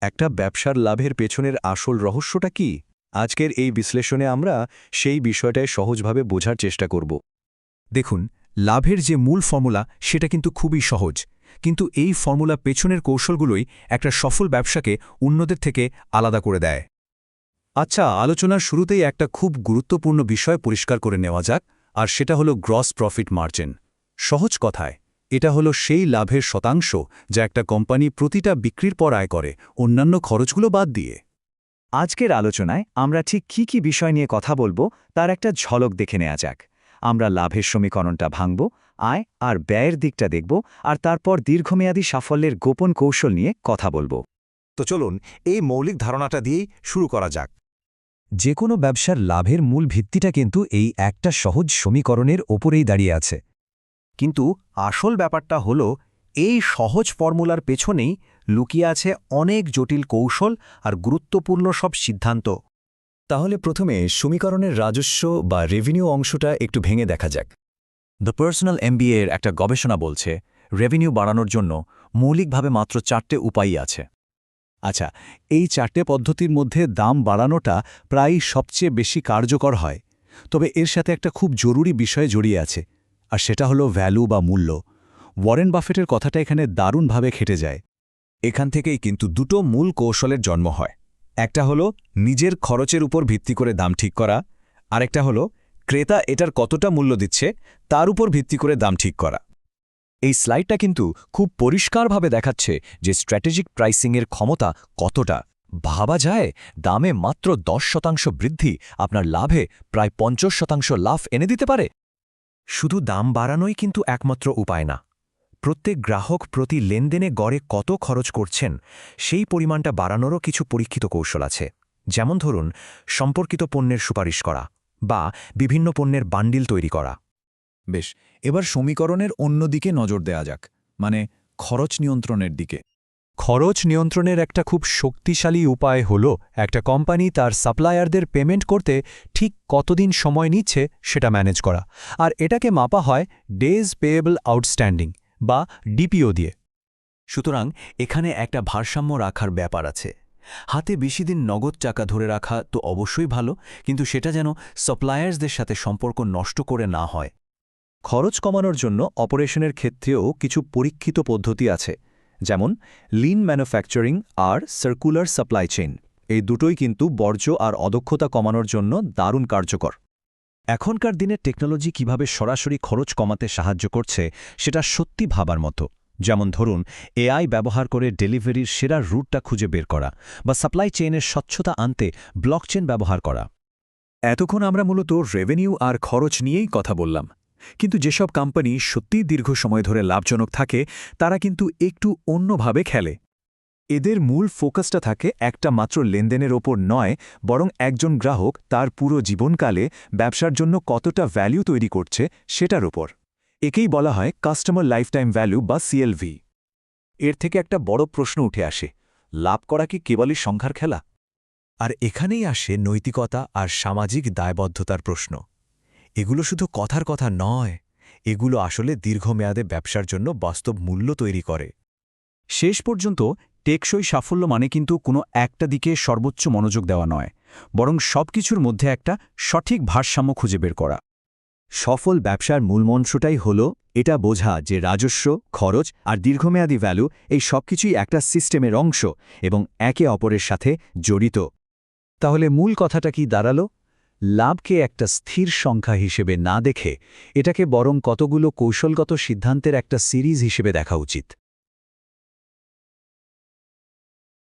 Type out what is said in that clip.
একটা ব্যবসার লাভের পেছনের আসল রহস্যটা কি? আজকের এই বিশ্লেষণে আমরা সেই বিষয়টায় সহজভাবে বোঝার চেষ্টা করব। দেখুন, লাভের যে মূল ফর্মুলা সেটা কিন্তু খুবই সহজ, কিন্তু এই ফর্মুলা পেছনের কৌশলগুলোই একটা সফল ব্যবসাকে অন্যদের থেকে আলাদা করে দেয়। আচ্ছা, আলোচনার শুরুতেই একটা খুব গুরুত্বপূর্ণ বিষয় পরিষ্কার করে নেওয়া যাক, আর সেটা হলো গ্রস প্রফিট মার্জিন। সহজ কথায় এটা হলো সেই লাভের শতাংশ যা একটা কোম্পানি প্রতিটা বিক্রির পর আয় করে, অন্যান্য খরচগুলো বাদ দিয়ে। আজকের আলোচনায় আমরা ঠিক কি বিষয় নিয়ে কথা বলবো তার একটা ঝলক দেখে নেওয়া যাক। আমরা লাভের সমীকরণটা ভাঙব, আয় আর ব্যয়ের দিকটা দেখব, আর তারপর দীর্ঘমেয়াদী সাফল্যের গোপন কৌশল নিয়ে কথা বলবো। তো চলুন এই মৌলিক ধারণাটা দিয়েই শুরু করা যাক। যে কোনো ব্যবসার লাভের মূল ভিত্তিটা কিন্তু এই একটা সহজ সমীকরণের ওপরেই দাঁড়িয়ে আছে। কিন্তু আসল ব্যাপারটা হলো এই সহজ ফর্মুলার পেছনেই লুকিয়ে আছে অনেক জটিল কৌশল আর গুরুত্বপূর্ণ সব সিদ্ধান্ত। তাহলে প্রথমে সমীকরণের রাজস্ব বা রেভিনিউ অংশটা একটু ভেঙে দেখা যাক। দ্য পার্সোনাল MBA এর একটা গবেষণা বলছে রেভিনিউ বাড়ানোর জন্য মৌলিকভাবে মাত্র 4টে উপায়ই আছে। আচ্ছা, এই 4টে পদ্ধতির মধ্যে দাম বাড়ানোটা প্রায় সবচেয়ে বেশি কার্যকর হয়, তবে এর সাথে একটা খুব জরুরি বিষয় জড়িয়ে আছে, আর সেটা হলো ভ্যালু বা মূল্য। ওয়ারেন বাফেটের কথাটা এখানে দারুণভাবে খেটে যায়। এখান থেকেই কিন্তু দুটো মূল কৌশলের জন্ম হয়। একটা হলো নিজের খরচের উপর ভিত্তি করে দাম ঠিক করা, আরেকটা হলো ক্রেতা এটার কতটা মূল্য দিচ্ছে তার উপর ভিত্তি করে দাম ঠিক করা। এই স্লাইডটা কিন্তু খুব পরিষ্কারভাবে দেখাচ্ছে যে স্ট্র্যাটেজিক প্রাইসিংয়ের ক্ষমতা কতটা। ভাবা যায় দামে মাত্র 10% বৃদ্ধি আপনার লাভে প্রায় 50% লাভ এনে দিতে পারে। শুধু দাম বাড়ানোই কিন্তু একমাত্র উপায় না। প্রত্যেক গ্রাহক প্রতি লেনদেনে গড়ে কত খরচ করছেন সেই পরিমাণটা বাড়ানোরও কিছু পরীক্ষিত কৌশল আছে। যেমন ধরুন, সম্পর্কিত পণ্যের সুপারিশ করা বা বিভিন্ন পণ্যের বান্ডিল তৈরি করা। বেশ, এবার সমীকরণের অন্য দিকে নজর দেয়া যাক, মানে খরচ নিয়ন্ত্রণের দিকে। খরচ নিয়ন্ত্রণের একটা খুব শক্তিশালী উপায় হল একটা কোম্পানি তার সাপ্লায়ারদের পেমেন্ট করতে ঠিক কতদিন সময় নিচ্ছে সেটা ম্যানেজ করা, আর এটাকে মাপা হয় ডেজ পেয়েবল আউটস্ট্যান্ডিং বা ডিপিও দিয়ে। সুতরাং এখানে একটা ভারসাম্য রাখার ব্যাপার আছে। হাতে বেশি দিন নগদ টাকা ধরে রাখা তো অবশ্যই ভালো, কিন্তু সেটা যেন সাপ্লায়ার্সদের সাথে সম্পর্ক নষ্ট করে না হয়। খরচ কমানোর জন্য অপারেশনের ক্ষেত্রেও কিছু পরীক্ষিত পদ্ধতি আছে, যেমন লিন ম্যানুফ্যাকচারিং আর সার্কুলার সাপ্লাই চেইন। এই দুটোই কিন্তু বর্জ্য আর অদক্ষতা কমানোর জন্য দারুণ কার্যকর। এখনকার দিনে টেকনোলজি কিভাবে সরাসরি খরচ কমাতে সাহায্য করছে সেটা সত্যি ভাবার মতো। যেমন ধরুন, AI ব্যবহার করে ডেলিভারির সেরা রুটটা খুঁজে বের করা, বা সাপ্লাই চেইনের স্বচ্ছতা আনতে ব্লকচেন ব্যবহার করা। এতক্ষণ আমরা মূলত রেভিনিউ আর খরচ নিয়েই কথা বললাম, কিন্তু যেসব কোম্পানি সত্যিই দীর্ঘ সময় ধরে লাভজনক থাকে তারা কিন্তু একটু অন্যভাবে খেলে। এদের মূল ফোকাসটা থাকে একটা মাত্র লেনদেনের ওপর নয়, বরং একজন গ্রাহক তার পুরো জীবনকালে ব্যবসার জন্য কতটা ভ্যালু তৈরি করছে সেটার ওপর। একেই বলা হয় কাস্টমার লাইফটাইম ভ্যালু বা CLV। এর থেকে একটা বড় প্রশ্ন উঠে আসে, লাভ করা কি কেবলই সংখ্যার খেলা? আর এখানেই আসে নৈতিকতা আর সামাজিক দায়বদ্ধতার প্রশ্ন। এগুলো শুধু কথার কথা নয়, এগুলো আসলে দীর্ঘমেয়াদে ব্যবসার জন্য বাস্তব মূল্য তৈরি করে। শেষ পর্যন্ত টেকসই সাফল্য মানে কিন্তু কোনো একটা দিকে সর্বোচ্চ মনোযোগ দেওয়া নয়, বরং সবকিছুর মধ্যে একটা সঠিক ভারসাম্য খুঁজে বের করা। সফল ব্যবসার মূলমন্ত্রটাই হল এটা বোঝা যে রাজস্ব, খরচ আর দীর্ঘমেয়াদী ভ্যালু এই সবকিছুই একটা সিস্টেমের অংশ এবং একে অপরের সাথে জড়িত। তাহলে মূল কথাটা কি দাঁড়ালো? লাভকে একটা স্থির সংখ্যা হিসেবে না দেখে এটাকে বরং কতগুলো কৌশলগত সিদ্ধান্তের একটা সিরিজ হিসেবে দেখা উচিত।